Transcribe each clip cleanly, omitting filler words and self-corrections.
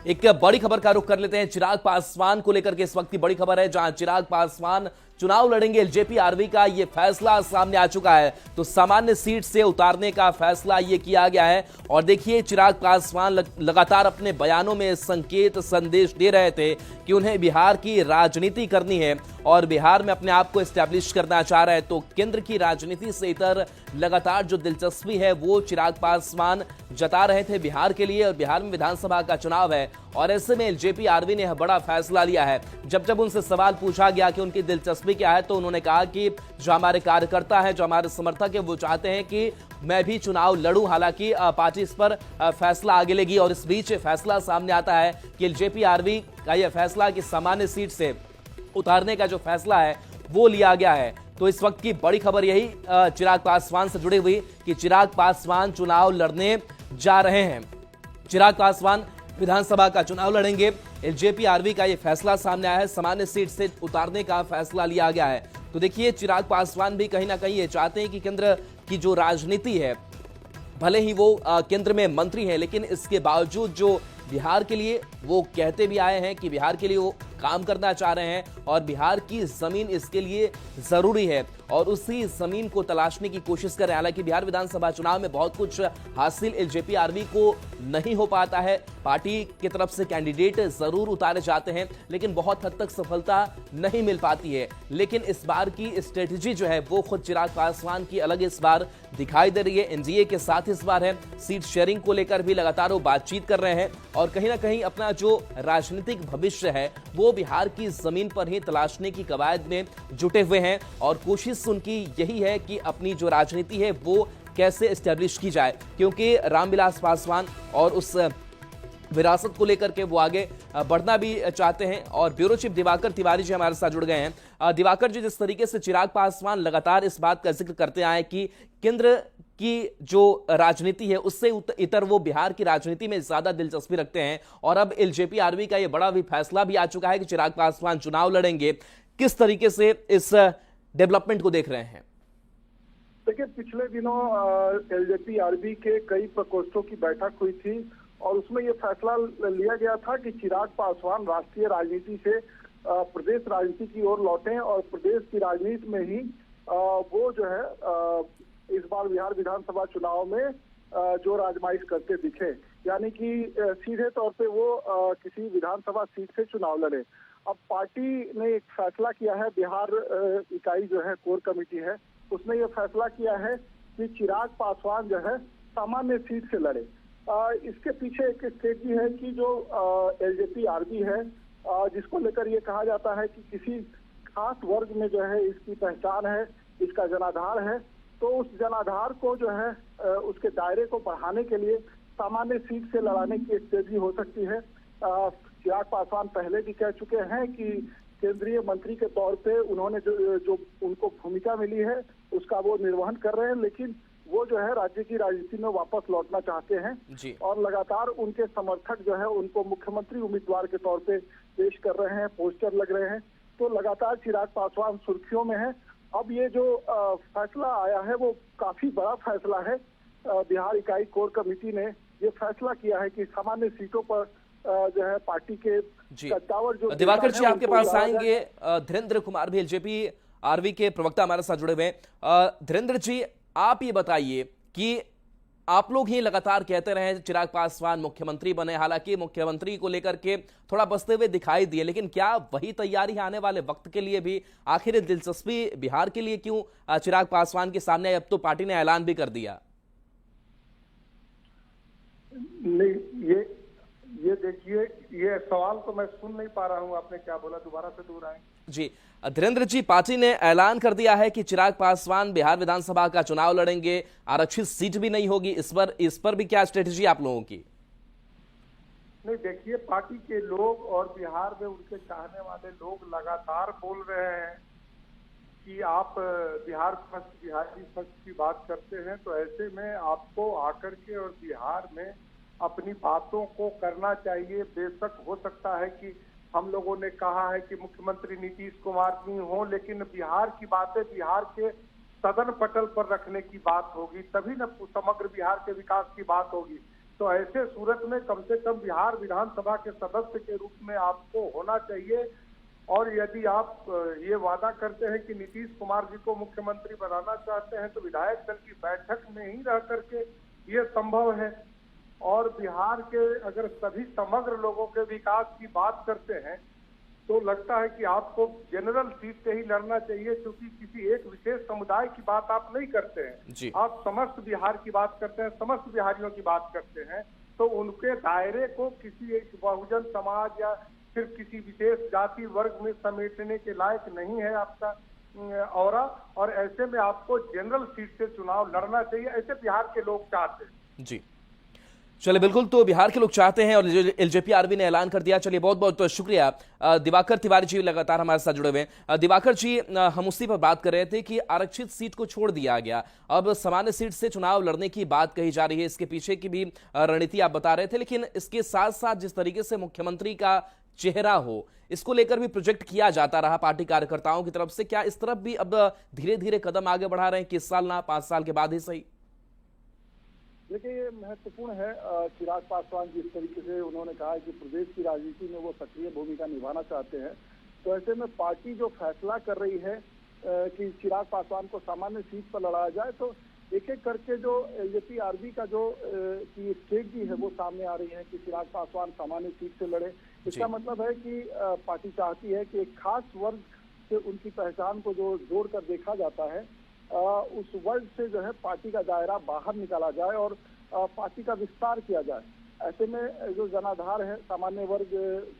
एक बड़ी खबर का रुख कर लेते हैं। चिराग पासवान को लेकर के इस वक्त की बड़ी खबर है, जहां चिराग पासवान चुनाव लड़ेंगे। एलजेपी आरवी का ये फैसला सामने आ चुका है, तो सामान्य सीट से उतारने का फैसला ये किया गया है। और देखिए, चिराग पासवान लगातार अपने बयानों में संकेत संदेश दे रहे थे कि उन्हें बिहार की राजनीति करनी है और बिहार में अपने आप को एस्टैब्लिश करना चाह रहे हैं। तो केंद्र की राजनीति से इतर लगातार जो दिलचस्पी है वो चिराग पासवान जता रहे थे बिहार के लिए। और बिहार में विधानसभा का चुनाव है और ऐसे में एलजेपी आरवी ने बड़ा फैसला लिया है। जब उनसे सवाल पूछा गया कि उनकी दिलचस्पी क्या है, तो उन्होंने कहा कि जो हमारे कार्यकर्ता हैं, जो हमारे समर्थक हैं, वो चाहते हैं कि मैं भी चुनाव लड़ूं। हालांकि पार्टी इस पर फैसला आगे लेगी। और इस बीच फैसला सामने आता है कि एलजेपी आरवी का यह फैसला कि सामान्य सीट से उतारने का जो फैसला है वो लिया गया है। तो इस वक्त की बड़ी खबर यही चिराग पासवान से जुड़ी हुई कि चिराग पासवान चुनाव लड़ने जा रहे हैं। चिराग पासवान विधानसभा का चुनाव लड़ेंगे। एलजेपी आरवी का यह फैसला सामने आया है, सामान्य सीट से उतारने का फैसला लिया गया है। तो देखिए, चिराग पासवान भी कहीं ना कहीं ये चाहते हैं कि केंद्र की जो राजनीति है, भले ही वो केंद्र में मंत्री हैं, लेकिन इसके बावजूद जो बिहार के लिए वो कहते भी आए हैं कि बिहार के लिए वो काम करना चाह रहे हैं और बिहार की जमीन इसके लिए जरूरी है और उसी जमीन को तलाशने की कोशिश कर रहे हैं। हालांकि बिहार विधानसभा चुनाव में बहुत कुछ हासिल एलजेपी आरवी को नहीं हो पाता है। पार्टी की तरफ से कैंडिडेट जरूर उतारे जाते हैं, लेकिन बहुत हद तक सफलता नहीं मिल पाती है। लेकिन इस बार की स्ट्रेटेजी जो है वो खुद चिराग पासवान की अलग इस बार दिखाई दे रही है। एनडीए के साथ इस बार है, सीट शेयरिंग को लेकर भी लगातार वो बातचीत कर रहे हैं और कहीं ना कहीं अपना जो राजनीतिक भविष्य है वो बिहार की जमीन पर ही तलाशने की कवायद में जुटे हुए हैं। और कोशिश उनकी यही है कि अपनी जो राजनीति है वो कैसे एस्टेब्लिश की जाए, क्योंकि रामविलास पासवान और उस विरासत को लेकर के वो आगे बढ़ना भी चाहते हैं। और ब्यूरो चीफ दिवाकर तिवारी जी हमारे साथ जुड़ गए हैं। दिवाकर जी, जिस तरीके से चिराग पासवान लगातार इस बात का जिक्र करते आए कि केंद्र की जो राजनीति है उससे इतर वो बिहार की राजनीति में ज्यादा दिलचस्पी रखते हैं, और अब एलजेपी आरवी का ये बड़ा भी फैसला भी आ चुका है कि चिराग पासवान चुनाव लड़ेंगे। किस तरीके से इस डेवलपमेंट को देख रहे हैं? देखिए, पिछले दिनों एलजेपी आरवी के कई प्रकोष्ठों की बैठक हुई थी और उसमें यह फैसला लिया गया था कि चिराग पासवान राष्ट्रीय राजनीति से प्रदेश राजनीति की ओर लौटें और प्रदेश की राजनीति में ही वो जो है इस बार बिहार विधानसभा चुनाव में जो आजमाइश करते दिखे, यानी कि सीधे तौर पे वो किसी विधानसभा सीट से चुनाव लड़े। अब पार्टी ने एक फैसला किया है, बिहार इकाई जो है कोर कमेटी है, उसने ये फैसला किया है कि चिराग पासवान जो है सामान्य सीट से लड़े। इसके पीछे एक स्ट्रेटजी है कि जो एलजेपी आरवी है, जिसको लेकर ये कहा जाता है कि किसी खास वर्ग में जो है इसकी पहचान है, इसका जनाधार है, तो उस जनाधार को जो है उसके दायरे को बढ़ाने के लिए सामान्य सीट से लड़ाने की स्ट्रेटजी हो सकती है। चिराग पासवान पहले भी कह चुके हैं कि केंद्रीय मंत्री के तौर पे उन्होंने जो उनको भूमिका मिली है उसका वो निर्वहन कर रहे हैं, लेकिन वो जो है राज्य की राजनीति में वापस लौटना चाहते हैं जी। और लगातार उनके समर्थक जो है उनको मुख्यमंत्री उम्मीदवार के तौर पे पेश कर रहे हैं, पोस्टर लग रहे हैं। तो लगातार चिराग पासवान सुर्खियों में है। अब ये जो फैसला आया है वो काफी बड़ा फैसला है। बिहार इकाई कोर कमेटी ने ये फैसला किया है कि सामान्य सीटों पर जो है पार्टी के कद्दावर जो दिवाकर जी आपके पास आएंगे। धीरेन्द्र कुमार भी एलजेपी आरवी के प्रवक्ता हमारे साथ जुड़े हुए हैं। धीरेन्द्र जी, आप ये बताइए कि आप लोग ही लगातार कहते रहे चिराग पासवान मुख्यमंत्री बने, हालांकि मुख्यमंत्री को लेकर के थोड़ा बसते हुए दिखाई दिए, लेकिन क्या वही तैयारी आने वाले वक्त के लिए भी? आखिर दिलचस्पी बिहार के लिए क्यों चिराग पासवान के सामने? अब तो पार्टी ने ऐलान भी कर दिया। नहीं, ये देखिए, ये सवाल तो मैं सुन नहीं पा रहा हूं, आपने क्या बोला, दोबारा से दूर आए। जी धीरेन्द्र जी, पार्टी ने ऐलान कर दिया है कि चिराग पासवान बिहार विधानसभा का चुनाव लड़ेंगे, आरक्षित सीट भी नहीं होगी। इस पर भी क्या स्ट्रेटेजी आप लोगों की? नहीं, देखिए, पार्टी के लोग और बिहार में उनके चाहने वाले लोग लगातार बोल रहे हैं कि आप बिहार फर्स्ट, बिहारी फर्स्ट की बात करते हैं, तो ऐसे में आपको आकर के और बिहार में अपनी बातों को करना चाहिए। बेशक हो सकता है कि हम लोगों ने कहा है कि मुख्यमंत्री नीतीश कुमार नहीं हो, लेकिन बिहार की बातें बिहार के सदन पटल पर रखने की बात होगी, तभी न समग्र बिहार के विकास की बात होगी। तो ऐसे सूरत में कम से कम बिहार विधानसभा के सदस्य के रूप में आपको होना चाहिए। और यदि आप ये वादा करते हैं कि नीतीश कुमार जी को मुख्यमंत्री बनाना चाहते हैं तो विधायक दल की बैठक में ही रह करके ये संभव है। और बिहार के अगर सभी समग्र लोगों के विकास की बात करते हैं तो लगता है कि आपको जनरल सीट से ही लड़ना चाहिए, क्योंकि किसी एक विशेष समुदाय की बात आप नहीं करते हैं, आप समस्त बिहार की बात करते हैं, समस्त बिहारियों की बात करते हैं। तो उनके दायरे को किसी एक बहुजन समाज या फिर किसी विशेष जाति वर्ग में समेटने के लायक नहीं है आपका औरा। और ऐसे में आपको जनरल सीट से चुनाव लड़ना चाहिए, ऐसे बिहार के लोग चाहते हैं। जी चलिए, बिल्कुल, तो बिहार के लोग चाहते हैं और एलजेपी आरबी ने ऐलान कर दिया। चलिए, बहुत बहुत शुक्रिया। दिवाकर तिवारी जी लगातार हमारे साथ जुड़े हुए हैं। दिवाकर जी, हम उसी पर बात कर रहे थे कि आरक्षित सीट को छोड़ दिया गया, अब सामान्य सीट से चुनाव लड़ने की बात कही जा रही है। इसके पीछे की भी रणनीति आप बता रहे थे, लेकिन इसके साथ साथ जिस तरीके से मुख्यमंत्री का चेहरा हो, इसको लेकर भी प्रोजेक्ट किया जाता रहा पार्टी कार्यकर्ताओं की तरफ से। क्या इस तरफ भी अब धीरे धीरे कदम आगे बढ़ा रहे हैं कि इस साल ना 5 साल के बाद ही सही? देखिए, ये महत्वपूर्ण है। चिराग पासवान जिस तरीके से उन्होंने कहा है कि प्रदेश की राजनीति में वो सक्रिय भूमिका निभाना चाहते हैं, तो ऐसे में पार्टी जो फैसला कर रही है कि चिराग पासवान को सामान्य सीट पर लड़ाया जाए, तो एक एक करके जो एलजेपी आरबी का जो की स्ट्रेटजी है वो सामने आ रही है कि चिराग पासवान सामान्य सीट से लड़े। इसका मतलब है कि पार्टी चाहती है कि एक खास वर्ग से उनकी पहचान को जो जोड़कर देखा जाता है, उस वर्ग से जो है पार्टी का दायरा बाहर निकाला जाए और पार्टी का विस्तार किया जाए। ऐसे में जो जनाधार है सामान्य वर्ग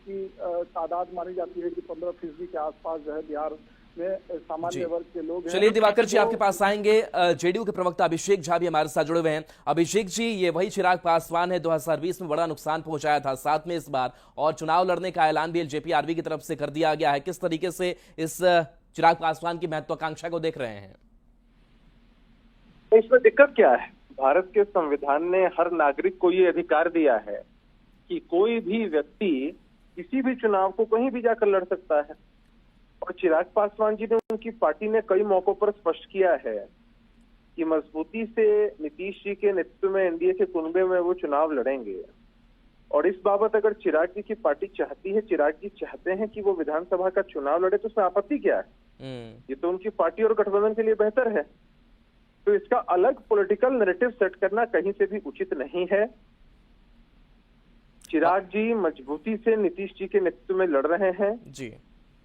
की तादाद मानी जाती है कि 15% के आसपास जो है बिहार में सामान्य वर्ग के लोग हैं। चलिए दिवाकर जी, आपके पास आएंगे। जेडीयू के प्रवक्ता अभिषेक झा भी हमारे साथ जुड़े हुए हैं। अभिषेक जी, ये वही चिराग पासवान है 2020 में बड़ा नुकसान पहुंचाया था, साथ में इस बार और चुनाव लड़ने का ऐलान भी एलजेपी आरबी की तरफ से कर दिया गया है। किस तरीके से इस चिराग पासवान की महत्वाकांक्षा को देख रहे हैं? इसमें दिक्कत क्या है? भारत के संविधान ने हर नागरिक को ये अधिकार दिया है कि कोई भी व्यक्ति किसी भी चुनाव को कहीं भी जाकर लड़ सकता है। और चिराग पासवान जी ने, उनकी पार्टी ने कई मौकों पर स्पष्ट किया है कि मजबूती से नीतीश जी के नेतृत्व में एनडीए के कुनबे में वो चुनाव लड़ेंगे। और इस बाबत अगर चिराग जी की पार्टी चाहती है, चिराग जी चाहते हैं कि वो विधानसभा का चुनाव लड़े, तो उसमें आपत्ति क्या है? ये तो उनकी पार्टी और गठबंधन के लिए बेहतर है। तो इसका अलग पॉलिटिकल नैरेटिव सेट करना कहीं से भी उचित नहीं है। चिराग जी मजबूती से नीतीश जी के नेतृत्व में लड़ रहे हैं जी,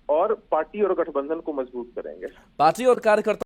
और पार्टी और गठबंधन को मजबूत करेंगे। पार्टी और कार्यकर्ता